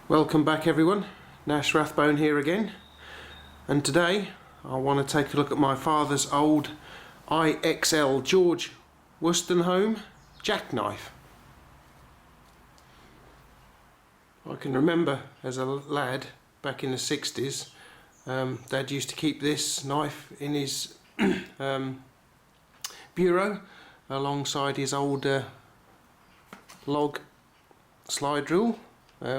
Welcome back everyone, Nash Rathbone here again, and today I want to take a look at my father's old IXL George Wostenholm jackknife. I can remember as a lad back in the 60s, Dad used to keep this knife in his bureau alongside his old log slide rule,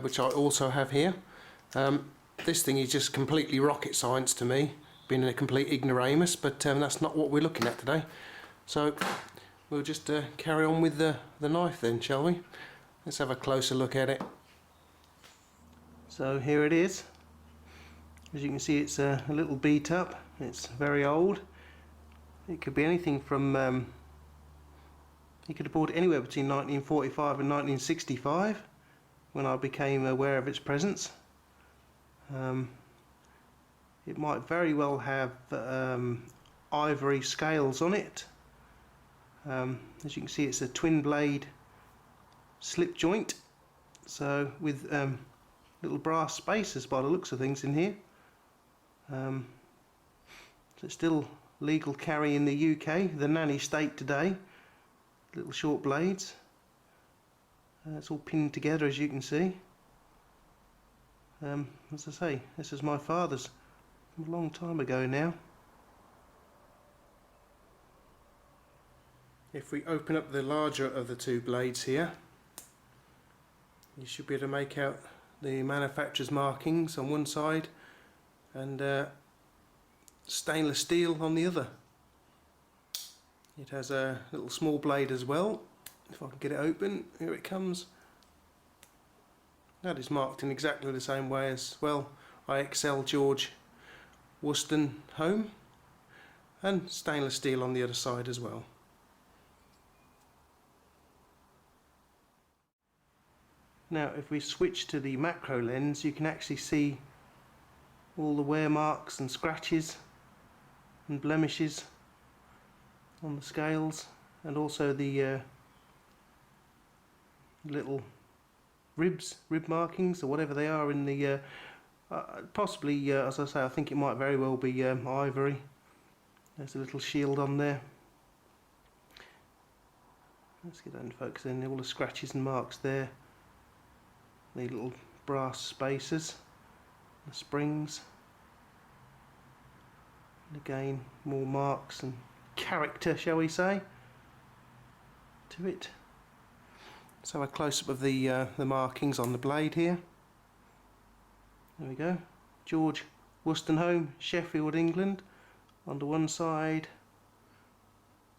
which I also have here. This thing is just completely rocket science to me, being a complete ignoramus, but that's not what we're looking at today. So we'll just carry on with the knife then, shall we? Let's have a closer look at it. So here it is. As you can see, it's a little beat up. It's very old. It could be anything from you could have bought it anywhere between 1945 and 1965 when I became aware of its presence. It might very well have ivory scales on it. As you can see, it's a twin blade slip joint, so with little brass spacers by the looks of things in here. So it's still legal carry in the UK, the Nanny state today. Little short blades. It's all pinned together, as you can see. As I say, this is my father's from a long time ago now. If we open up the larger of the two blades here, you should be able to make out the manufacturer's markings on one side and stainless steel on the other. It has a little small blade as well. If I can get it open, here it comes. That is marked in exactly the same way as well, IXL George Wostenholm, and stainless steel on the other side as well. Now if we switch to the macro lens, you can actually see all the wear marks and scratches and blemishes on the scales, and also the little rib markings or whatever they are in the possibly, as I say, I think it might very well be ivory. There's a little shield on there. Let's get that in focus. Then all the scratches and marks there, the little brass spacers, the springs, and again more marks and character, shall we say, to it. So a close-up of the markings on the blade here. There we go. George Wostenholm, Sheffield, England, on the one side,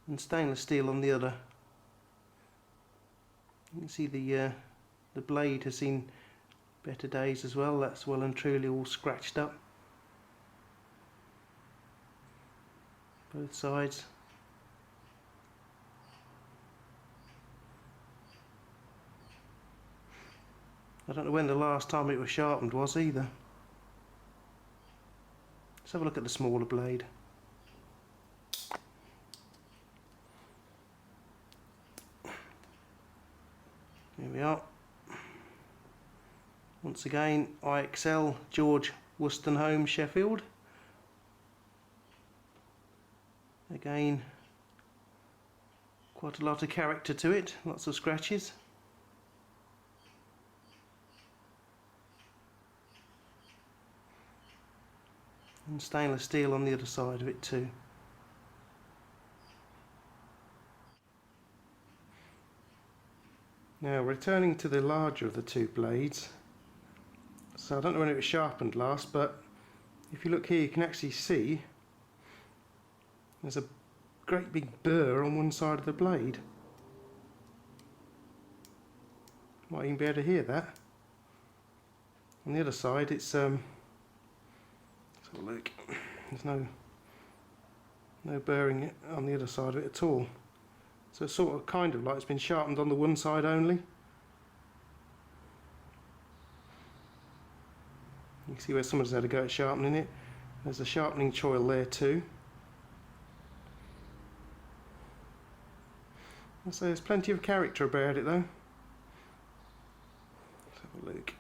and stainless steel on the other. You can see the blade has seen better days as well. That's well and truly all scratched up. Both sides. I don't know when the last time it was sharpened was either. Let's have a look at the smaller blade. Here we are. Once again, IXL George Wostenholm, Sheffield. Again, quite a lot of character to it, lots of scratches. And stainless steel on the other side of it too. Now returning to the larger of the two blades, so I don't know when it was sharpened last, but if you look here you can actually see there's a great big burr on one side of the blade. Might even be able to hear that. On the other side it's let's have a look. There's no burring on the other side of it at all. So it's sort of kind of like it's been sharpened on the one side only. You can see where someone's had a go at sharpening it. There's a sharpening choil there too. So there's plenty of character about it though. Let's have a look.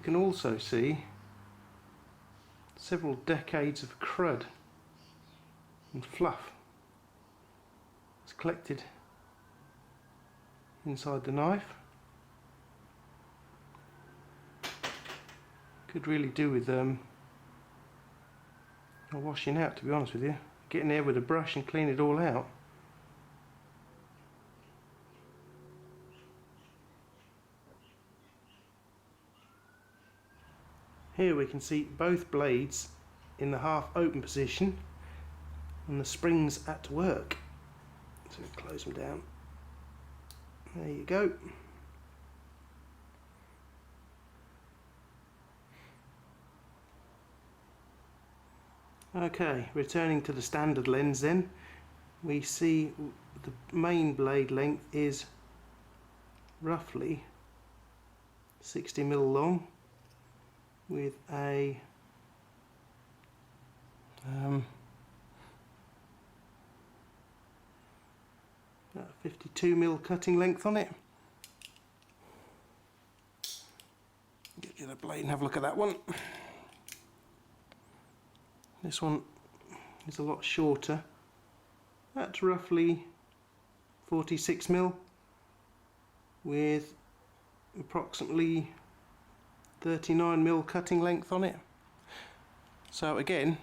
can also see several decades of crud and fluff that's collected inside the knife. Could really do with a washing out, to be honest with you. Get in there with a brush and clean it all out. Here we can see both blades in the half open position and the springs at work. So we close them down. There you go. Okay, returning to the standard lens then, we see the main blade length is roughly 60mm long, with a 52mm cutting length on it. Get the other blade and have a look at that one. This one is a lot shorter. That's roughly 46mm with approximately 39mm cutting length on it. So again,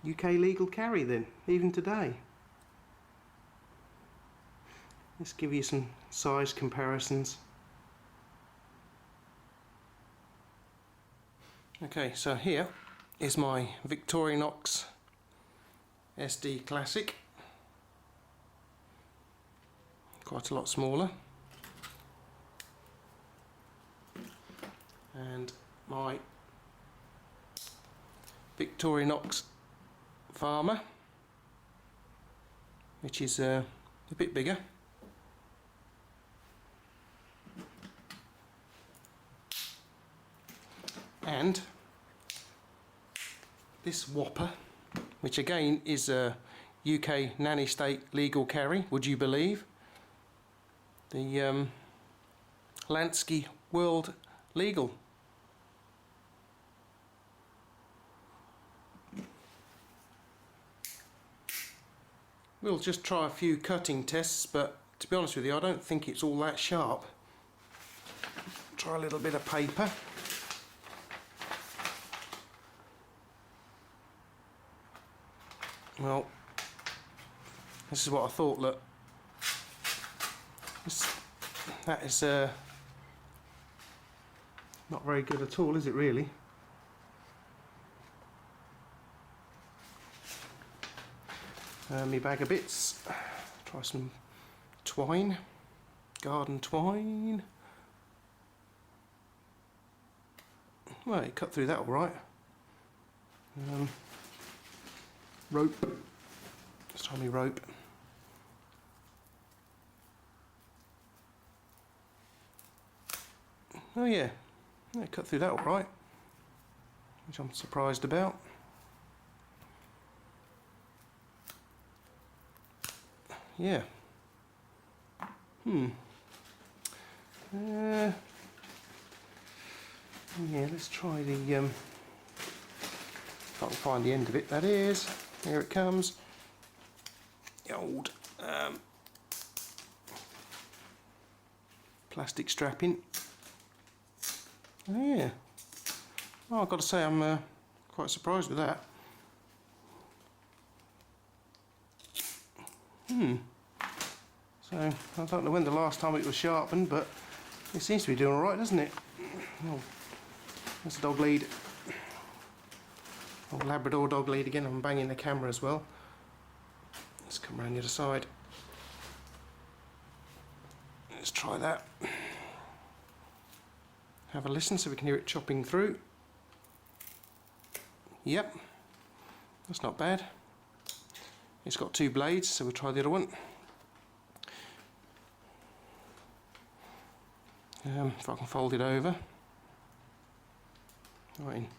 UK legal carry then, even today. Let's give you some size comparisons. Okay, so here is my Victorinox SD Classic. Quite a lot smaller. And my Victorinox Farmer, which is a bit bigger. And this Whopper, which again is a UK nanny state legal carry, would you believe? The Lansky World Legal. We'll just try a few cutting tests, but to be honest with you, I don't think it's all that sharp. Try a little bit of paper. Well, this is what I thought. Look, that is not very good at all, is it really? My bag of bits. Try some twine, garden twine. Well, it cut through that all right. Rope. Let's try me rope. Oh yeah, cut through that all right, which I'm surprised about. Yeah. Yeah, let's try the if I can find the end of it, that is. Here it comes. The old plastic strapping. Oh yeah. Oh, I've got to say I'm quite surprised with that. So I don't know when the last time it was sharpened, but it seems to be doing all right, doesn't it? Oh, that's a dog lead. Old Labrador dog lead again. I'm banging the camera as well. Let's come around the other side. Let's try that. Have a listen so we can hear it chopping through. Yep, that's not bad. It's got two blades, so we'll try the other one. If I can fold it over. Right.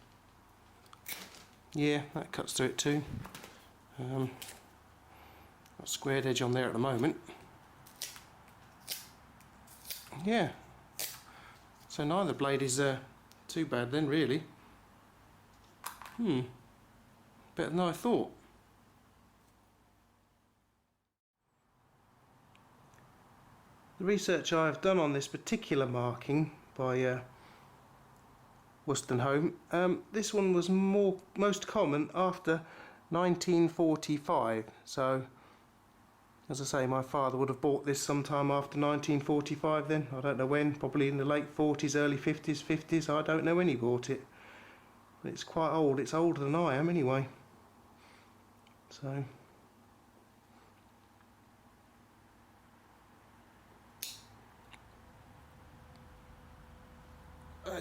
Yeah, that cuts through it too. Got a squared edge on there at the moment. Yeah, so neither blade is too bad then, really. Better than I thought. The research I have done on this particular marking by Wostenholm, this one was most common after 1945. So, as I say, my father would have bought this sometime after 1945 then. I don't know when, probably in the late 40s, early 50s, 50s. I don't know when he bought it. But it's quite old. It's older than I am anyway. So...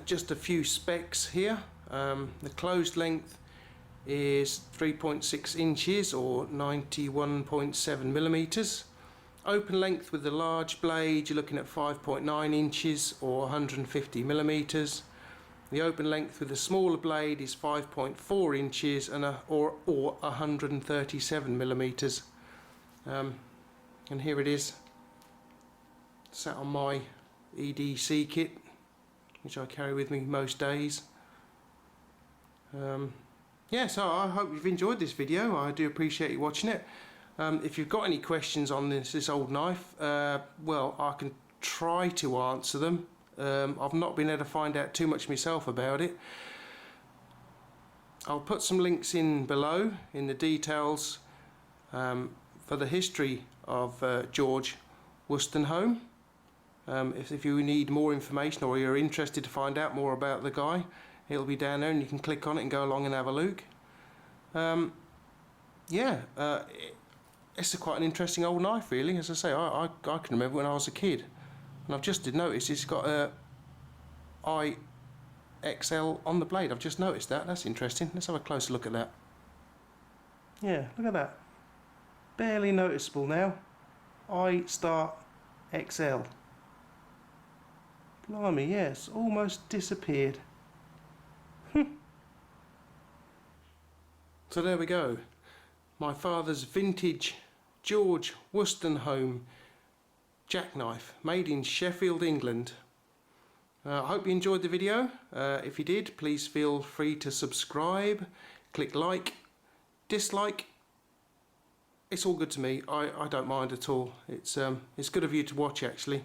just a few specs here. The closed length is 3.6 inches or 91.7 millimeters. Open length with the large blade, you're looking at 5.9 inches or 150 millimeters. The open length with the smaller blade is 5.4 inches or 137 millimeters. And here it is, sat on my EDC kit, which I carry with me most days. Yeah, so I hope you've enjoyed this video. I do appreciate you watching it. If you've got any questions on this old knife, well, I can try to answer them. I've not been able to find out too much myself about it. I'll put some links in below in the details for the history of George Wostenholm. If you need more information or you're interested to find out more about the guy, it'll be down there and you can click on it and go along and have a look. It's quite an interesting old knife, really. As I say, I can remember when I was a kid, and I've just did notice it's got a IXL on the blade. I've just noticed that. That's interesting. Let's have a closer look at that. Yeah, look at that. Barely noticeable now. I*XL. Blimey, yes, almost disappeared. So there we go. My father's vintage George Wostenholm jackknife, made in Sheffield, England. I hope you enjoyed the video. If you did, please feel free to subscribe, click like, dislike. It's all good to me. I don't mind at all. It's good of you to watch, actually,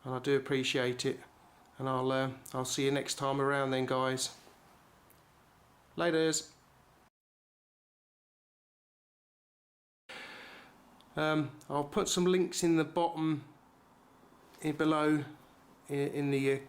and I do appreciate it. And I'll see you next time around then, guys. Laters. I'll put some links in the bottom below in the